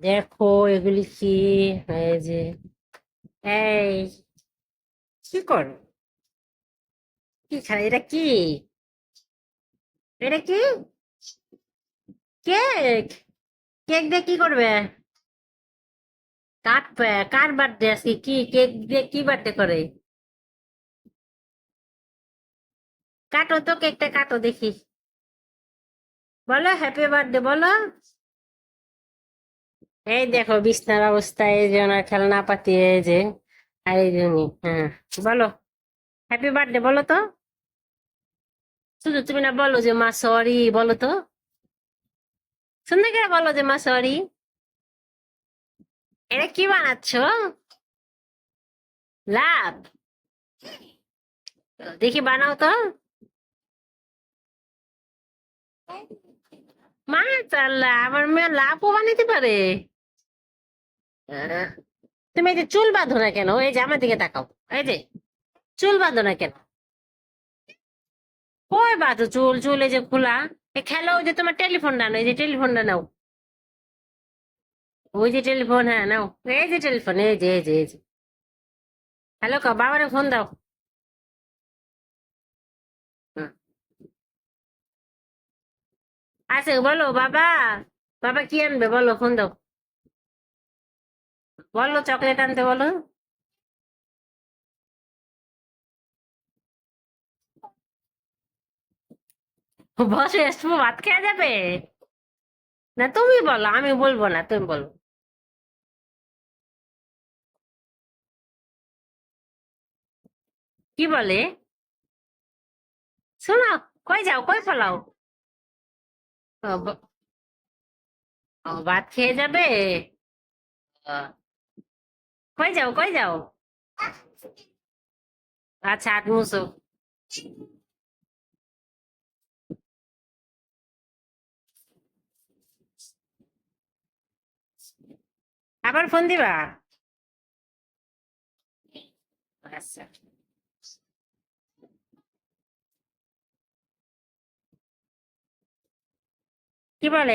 দেখো এগুলি কি? এই যে, এই কি করো? কি খাই? এটা কি? এটা কি? কেক? কেক দিয়ে কি করবে? কাটবে? কার বার্থডে আজকে? কি কেক দিয়ে কি বার্থডে করে? কাটো তো, কেকটা কাটো দেখি। বলো হ্যাপি বার্থডে বলো। এই দেখো বিছনার অবস্থা, এই যে ওনার খেলনা পাতি, এই যে। আর এই জন্য, হ্যাঁ, বলো হ্যাপি বার্থডে বলো তো। শুধু তুমি না বলো যে মা সরি, বলো তো। সুন্দর করে বলো যে মা সরি। এটা কি বানাচ্ছো? লাভ? দেখি বানাও তো। মাশাআল্লাহ, আমার মেয়ে লাভও বানাতে পারে। আহ, তুমি এই যে চুল বাঁধো না কেন? এই যে আমার দিকে তাকাও। এই যে চুল বাঁধো না কেন? কই বাঁধো চুল? চুল এই যে খোলা। খেলো, ওই যে তোমার টেলিফোনটা নাও, এই যে টেলিফোনটা নাও। ওই যে টেলিফোন, হ্যাঁ নাও। এই যে টেলিফোন, এই যে এই যে এই যে। হ্যালো, বাবারে ফোন দাও। হুম। আচ্ছা বলো বাবা। বাবা কি আনবে বলো, ফোন দাও। বলো চকলেট আনতে বলো। বসে আসবো, ভাত খেয়ে যাবে? না তুমি বলো, আমি বলবো না, তুমি বলো। কি বলে? শোনো, কই যাও, কই ফেলাও? ও, ও, ভাত খেয়ে যাবে? আহ, কই যাও, কই যাও? আচ্ছা, হাত মুছো। আবার ফোন দিবা? আচ্ছা। কি বলে?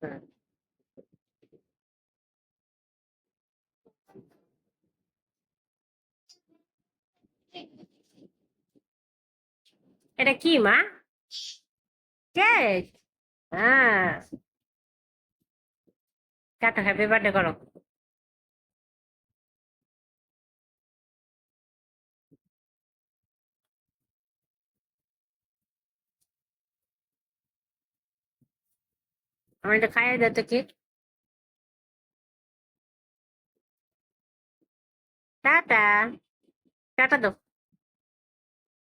হুম। এটা কি মা? কেক? হ্যাঁ। কাটো, হ্যাপি বার্থডে করো। আমার এটা খাইয়ে দাও তো কেক। টাটা। টাটা দাও।